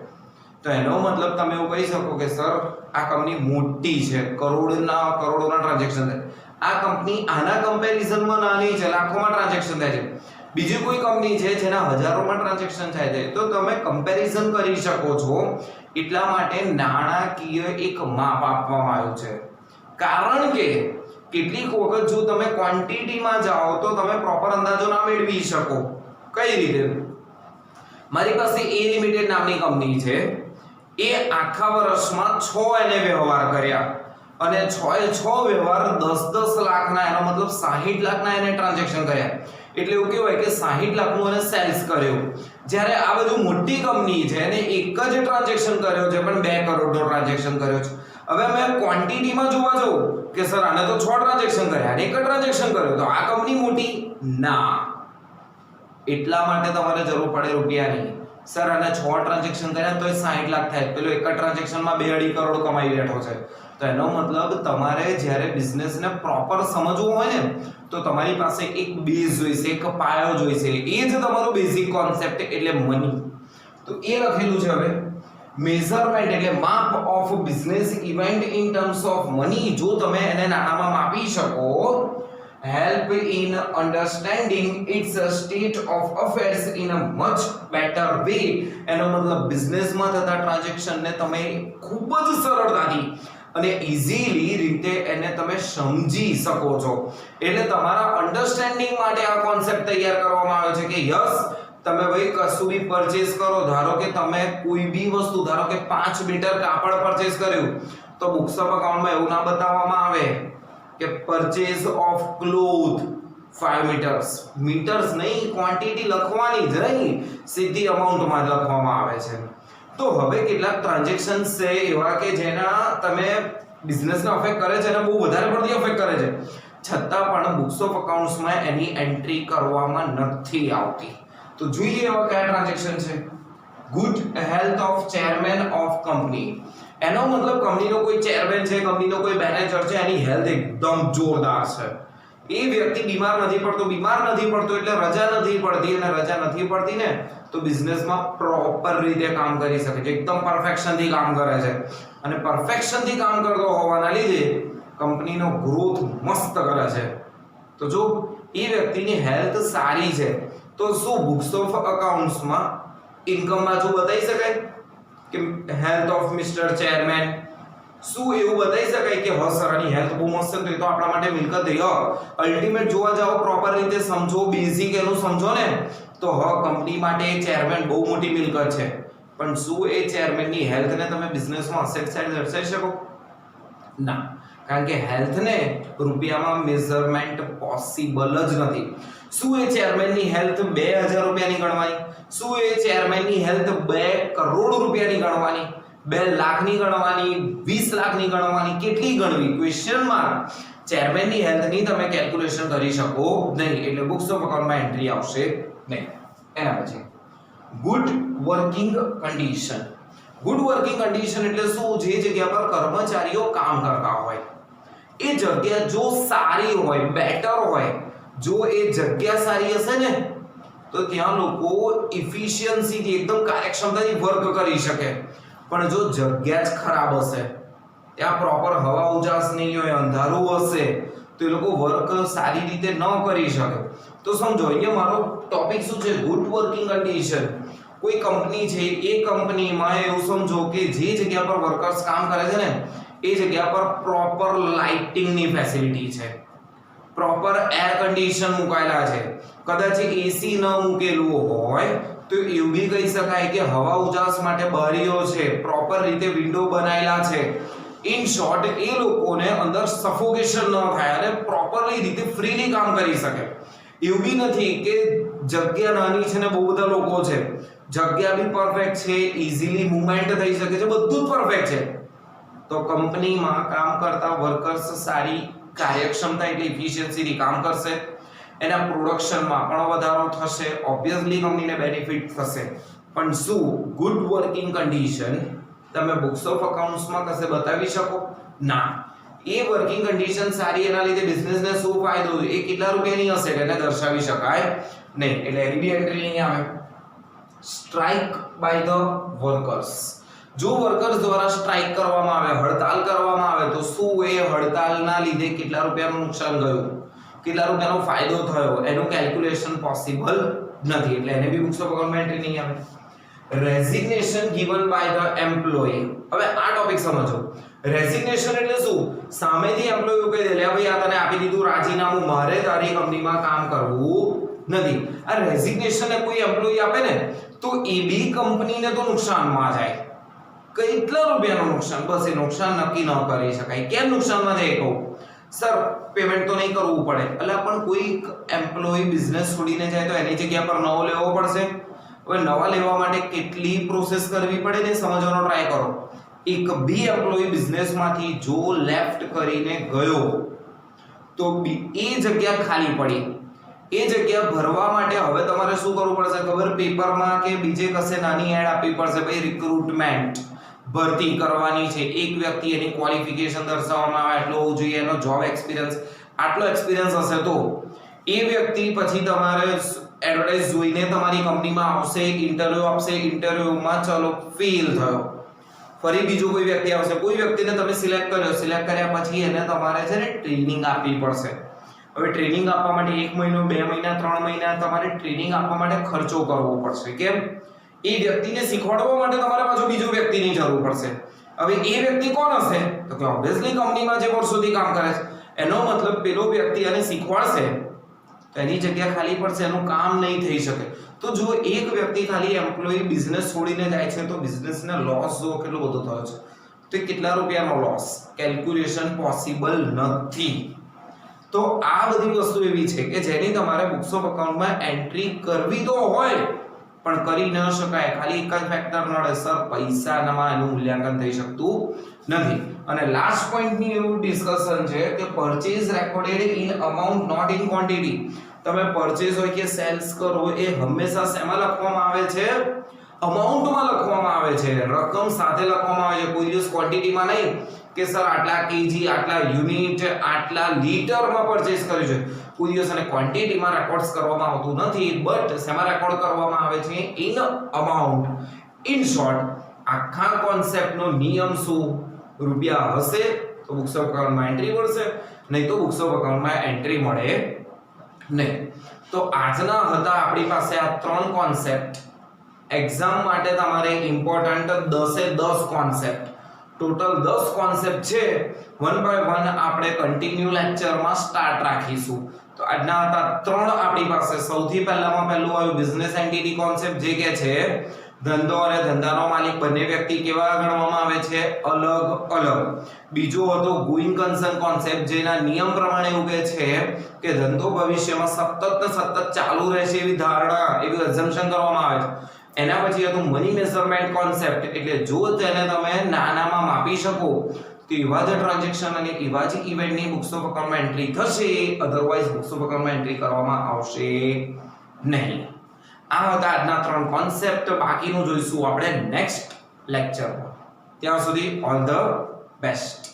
તો એનો મતલબ તમે એવું કહી શકો કે સર આ કંપની મોટી છે, કરોડોના ટ્રાન્ઝેક્શન થાય. આ કંપની આના કમ્પેરિઝનમાં નાની છે, લાખોમાં ટ્રાન્ઝેક્શન થાય છે. બીજી કોઈ કંપની છે જેના હજારોમાં ટ્રાન્ઝેક્શન થાય છે, તો તમે કમ્પેરિઝન કરી શકો છો. એટલા માટે નાણાકીય એક માપ આપવામાં આવ્યું છે. કારણ કે કેટલીક વખત જો તમે ક્વોન્ટિટીમાં જાઓ તો તમે પ્રોપર અંદાજો ના મેળવી શકો. કઈ રીતે? મારી પાસે એ લિમિટેડ નામની કંપની છે, એ આખા વર્ષમાં 6 એને વ્યવહાર કર્યા અને 6 વ્યવહાર 10 લાખના, એનો મતલબ 60 લાખના એને ટ્રાન્ઝેક્શન કર્યા. એટલે એવું કહેવાય કે 60 લાખનું એને સેલ્સ કર્યો. જ્યારે આ બધું મોટી કંપની છે એને એક જ ટ્રાન્ઝેક્શન કર્યો છે પણ 2 કરોડનો ટ્રાન્ઝેક્શન કર્યો છે. હવે મેં ક્વોન્ટિટીમાં જોવા જાઉં કે સર આને તો 6 ટ્રાન્ઝેક્શન કર્યા અને એક જ ટ્રાન્ઝેક્શન કર્યો, તો આ કંપની મોટી ના. એટલા માટે તમારે જરૂર પડે રૂપિયાની. સર આને 6 ટ્રાન્ઝેક્શન કર્યા તો 60 લાખ થાય, પેલો એક જ ટ્રાન્ઝેક્શનમાં 2.5 કરોડ કમાઈ બેઠો છે. તો એનો મતલબ તમારે જ્યારે બિઝનેસને પ્રોપર સમજવું હોય ને તો તમારી પાસે એક બેઝ જોઈશે, એક પાયો જોઈશે. એ જ તમારો બેઝિક કોન્સેપ્ટ એટલે મની. તો એ લખેલું છે હવે મેઝરમેન્ટ એટલે માપ of business event in terms of money. જો તમે એને નાણાંમાં માપી શકો, help in understanding its state of affairs in a much better way. એનો મતલબ બિઝનેસમાં થતા ટ્રાન્ઝેક્શનને તમે ખૂબ જ સરળતાથી અને ઇઝીલી રીતે એને તમે સમજી શકો છો. એટલે તમારા અન્ડરસ્ટેન્ડિંગ માટે આ કોન્સેપ્ટ તૈયાર કરવામાં આવ્યો છે કે યસ, તમે ભાઈ કશું બી પરચેસ કરો, ધારો કે તમે કોઈ બી વસ્તુ, ધારો કે 5 મીટર કાપડ પરચેસ કર્યું, તો બુક્સ ઓફ અકાઉન્ટમાં એવું ના બતાવવામાં આવે કે પરચેસ ઓફ ક્લોથ 5 મીટર્સ નહીં, ક્વોન્ટિટી લખવાની જ નહીં, સીધી અમાઉન્ટમાં જ લખવામાં આવે છે. તો હવે કેટલાક ટ્રાન્ઝેક્શન્સ છે એવા કે જેના તમે બિઝનેસને અફેક્ટ કરે છે અને બહુ વધારે પડતી અફેક્ટ કરે છે, છતાં પણ બુક્સ ઓફ અકાઉન્ટ્સમાં એની એન્ટ્રી કરવામાં નથી આવતી. તો જોઈએ એવા કયા ટ્રાન્ઝેક્શન છે. Good health of chairman of company. એનો મતલબ કંપનીનો કોઈ ચેરમેન છે, કંપનીનો કોઈ મેનેજર છે, એની હેલ્થ એકદમ જોરદાર છે. એ વ્યક્તિ બીમાર નથી પડતો એટલે રજા નથી પડતી, અને રજા નથી પડતી ને તો બિઝનેસમાં પ્રોપર રીતે કામ કરી શકે છે, એકદમ પરફેક્શનથી કામ કરે છે. અને પરફેક્શનથી કામ કરતો હોવાના લીધે કંપનીનો ગ્રોથ મસ્ત કરે છે. તો જો એ વ્યક્તિની હેલ્થ સારી છે તો શું બુક્સ ઓફ અકાઉન્ટ્સમાં ઇન્કમ બાજુ બતાવી શકાય કે હેલ્થ ઓફ મિસ્ટર ચેરમેન? શું એવું બતાવી શકાય કે હા સર આની હેલ્થ બહુ મસ્ત છે તો આપણા માટે મિલકત છે? અલ્ટિમેટ જોવા જાઓ, પ્રોપર રીતે સમજો, બેઝિક એનું સમજો ને તો કંપની માટે ચેરમેન બહુ મોટી મિલકત છે. પણ શું એ ચેરમેનની હેલ્થને તમે બિઝનેસમાં અસેટ સાઈડ દર્શાવી શકો? ના, કારણ કે હેલ્થને રૂપિયામાં મેઝરમેન્ટ પોસિબલ જ નથી. શું એ ચેરમેનની હેલ્થ 2000 રૂપિયાની ગણવાની? શું એ ચેરમેનની હેલ્થ 2 કરોડ રૂપિયાની ગણવાની? 2 લાખની ગણવાની? 20 લાખની ગણવાની? કેટલી ગણવી? Question mark. ચેરમેનની હેલ્થની તમે કેલ્ક્યુલેશન કરી શકો નહીં, એટલે બુક્સ ઓફ અકાઉન્ટમાં એન્ટ્રી આવશે નહીં. એના પછી good working condition. Good working condition એટલે શું? જે જગ્યા પર કર્મચારીઓ કામ કરતા હોય એ જગ્યા જો સારી હોય, બેટર હોય, જો એ જગ્યા સારી હશે ને તો ત્યાં લોકો ઇફિશિયન્સીથી એકદમ કાર્યક્ષમતાથી વર્ક કરી શકે. પણ જો જગ્યા જ ખરાબ હશે, ત્યાં પ્રોપર હવા ઉજાસ નહીં હોય, અંધારું હશે, તો એ લોકો વર્ક સારી રીતે ન કરી શકે. તો સમજો અહીંયા મારો ટોપિક શું છે? Good working condition. કોઈ કંપની છે, એ કંપનીમાં એવું સમજો કે જે જગ્યા પર વર્કર્સ કામ કરે છે ને એ જગ્યા પર પ્રોપર લાઇટિંગની ફેસિલિટી છે, પ્રોપર એર કન્ડિશન મુકાયેલા છે. કદાચ એસી ન મૂકેલું હોય તો એવું બી કહી શકાય કે હવા ઉજાસ માટે બારીઓ છે, પ્રોપર રીતે વિન્ડો બનાવેલા છે. ઇન શોર્ટ, એ લોકોને અંદર સફોકેશન ન થાય અને પ્રોપરલી રીતે ફ્રીલી કામ કરી શકે. એવું બી નથી કે જગ્યા નાની છે ને બહુ બધા લોકો છે, જગ્યા બી પરફેક્ટ છે, ઇઝીલી મૂવમેન્ટ થઈ શકે છે, બધું જ પરફેક્ટ છે. તો કંપનીમાં કામ કરતા વર્કર્સ સારી કાર્યક્ષમતા એટલે ઇફિશિયન્સીથી કામ કરશે, એના પ્રોડક્શનમાં પણ વધારો થશે, ઓબ્વિયસલી કંપનીને બેનિફિટ થશે. પણ શું ગુડ વર્કિંગ કન્ડિશન તમે બુક્સ ઓફ અકાઉન્ટ્સમાં કશે બતાવી શકો? ના. એ વર્કિંગ કન્ડિશન સારી એના લીધે બિઝનેસને શું ફાયદો એ કેટલા રૂપિયાની હશે એને દર્શાવી શકાય નહીં. એટલે એની બી એન્ટ્રી નહીં આવે. Strike by the workers. જો વર્કર્સ દ્વારા સ્ટ્રાઇક કરવામાં આવે, હડતાલ કરવામાં આવે તો શું એ હડતાલના લીધે કેટલા રૂપિયાનું નુકસાન ગયું, કેટલા રૂપિયાનો ફાયદો થયો એનું કેલ્ક્યુલેશન પોસિબલ નથી. એટલે એને બી બુક્સ ઓફ અકાઉન્ટમાં એન્ટ્રી નહીં આવે. Resignation given by the employee. હવે આ ટોપિક સમજો. રેઝિગ્નેશન એટલે શું? સામેથી એમ્પ્લોયી કહી દે લે ભાઈ આ તને આપી દીધું રાજીનામું, મારે તારી કંપનીમાં કામ કરવું નથી. આ રેઝિગ્નેશન એ કોઈ એમ્પ્લોયી આપે ને તો એ બી કંપનીને તો નુકસાનમાં જાય. કેટલા રૂપિયાનું નુકસાન? બસ એ નુકસાન નક્કી ન કરી શકાય. કેમ નુકસાનમાં જાય કહું? સર પેમેન્ટ તો નહીં કરવું પડે. એટલે પણ કોઈ એમ્પ્લોયી બિઝનેસ છોડીને જાય તો એની જગ્યા પર નવો લેવો પડશે. હવે નવા લેવા માટે કેટલી પ્રોસેસ કરવી પડે ને સમજવાનો ટ્રાય કરો. એક બી એમ્પ્લોયી બિઝનેસમાંથી જો લેફ્ટ કરીને ગયો તો એ જગ્યા ખાલી પડી. એ જગ્યા ભરવા માટે હવે તમારે શું કરવું પડશે ખબર? પેપરમાં કે બીજે કશે નાની એડ આપવી પડશે. ભાઈ રિક્રુટમેન્ટ ભરતી કરવાની છે, એક વ્યક્તિ એની ક્વોલિફિકેશન દર્શાવવામાં આવે આટલો હોવું જોઈએ, એનો જોબ એક્સપિરિયન્સ આટલો એક્સપિરિયન્સ હશે તો એ વ્યક્તિ પછી તમારે એડવર્ટાઇઝ જોઈને તમારી કંપનીમાં આવશે, ઇન્ટરવ્યુ આપશે, ઇન્ટરવ્યુમાં ચલો ફેલ થયો, ફરી બીજો કોઈ વ્યક્તિ આવશે, કોઈ વ્યક્તિને તમે સિલેક્ટ કર્યો, સિલેક્ટ કર્યા પછી એને તમારે છે ને ટ્રેનિંગ આપવી પડશે. હવે ટ્રેનિંગ આપવા માટે 1 મહિનો 2 મહિના 3 મહિના તમારે ટ્રેનિંગ આપવા માટે ખર્ચો કરવો પડશે. કેમ? એ વ્યક્તિને શીખવાડવા માટે તમારે પાછો બીજો વ્યક્તિની જરૂર પડશે. હવે એ વ્યક્તિ કોણ હશે? તો કે ઓબ્વિયસલી કંપનીમાં જે વર્ષોથી કામ કરે છે એનો મતલબ પેલો વ્યક્તિ આને શીખવાડશે તો એની જગ્યા ખાલી પડશે, એનું કામ નહીં થઈ શકે. તો જો એક વ્યક્તિ ખાલી એમ્પ્લોયી બિઝનેસ છોડીને જાય છે તો બિઝનેસને લોસ જો કેટલો બધો થયો છે. તો કેટલા રૂપિયાનો લોસ? કેલ્ક્યુલેશન પોસિબલ નથી. તો આ બધી વસ્તુ એવી છે કે જેની તમારે બુક્સ ઓફ અકાઉન્ટમાં એન્ટ્રી કરવી તો હોય પણ કરી ન શકાય. ખાલી એક જ ફેક્ટર નડે સર, પૈસામાં એનું મૂલ્યાંકન થઈ શકતું નથી. અને લાસ્ટ પોઈન્ટની એવું ડિસ્કશન છે કે purchase recorded in amount not in quantity. તમે પરચેઝ હોય કે સેલ્સ કરો એ હંમેશા શેમાં લખવામાં આવે છે? અમાઉન્ટમાં લખવામાં આવે છે, રકમ સાથે લખવામાં આવે છે. કોઈ દિવસ ક્વોન્ટિટીમાં નહીં કે સર આટલા કેજી, આટલા યુનિટ, આટલા લીટરમાં પરચેઝ કર્યું છે. કોઈ દિવસ અને ક્વોન્ટિટીમાં રેકોર્ડ્સ કરવામાં આવતું નથી, બટ શેમાં રેકોર્ડ કરવામાં આવે છે? In amount. ઇન શોર્ટ આખા કોન્સેપ્ટનો નિયમ શું? રૂપિયા હશે તો બુક્સ ઓફ અકાઉન્ટમાં એન્ટ્રી મળશે, નહીં તો બુક્સ ઓફ અકાઉન્ટમાં એન્ટ્રી મળે નહીં. તો આજના હતા આપણી પાસે આ 3 કોન્સેપ્ટ. એક્ઝામ માટે તમારે ઇમ્પોર્ટન્ટ 10 એ 10 કોન્સેપ્ટ, ટોટલ 10 કોન્સેપ્ટ છે. 1 બાય 1 આપણે કન્ટિન્યુ લેક્ચરમાં સ્ટાર્ટ રાખીશું. તો આજના હતા 3 આપણી પાસે. સૌથી પહેલામાં પહેલું આવ્યું બિઝનેસ એન્ટિટી કોન્સેપ્ટ, જે કે છે ધંધો અને ધંધાનો માલિક બંને વ્યક્તિ કેવા ગણવામાં આવે છે? અલગ અલગ. બીજો હતો ગોઈંગ કન્સર્ન કોન્સેપ્ટ, જેના નિયમ પ્રમાણે એવું કહે છે કે ધંધો ભવિષ્યમાં સતત ચાલુ રહેશે એવી ધારણા, એવી અઝમ્પશન કરવામાં આવે છે. એના પછી હતું મની મેઝરમેન્ટ કોન્સેપ્ટ, એટલે જો તેને તમે નાનામાં માપી શકો તો એવા જ ટ્રાન્ઝેક્શન અને એવા જ ઇવેન્ટની બુક્સ ઓફ અકાઉન્ટમાં એન્ટ્રી થશે, અધરવાઇઝ બુક્સ ઓફ અકાઉન્ટમાં એન્ટ્રી કરવામાં આવશે નહીં. આ હતા આજના 3 કોન્સેપ્ટ. બાકીનું જોઈશું આપણે નેક્સ્ટ લેક્ચરમાં. ત્યાં સુધી ઓલ ધ બેસ્ટ.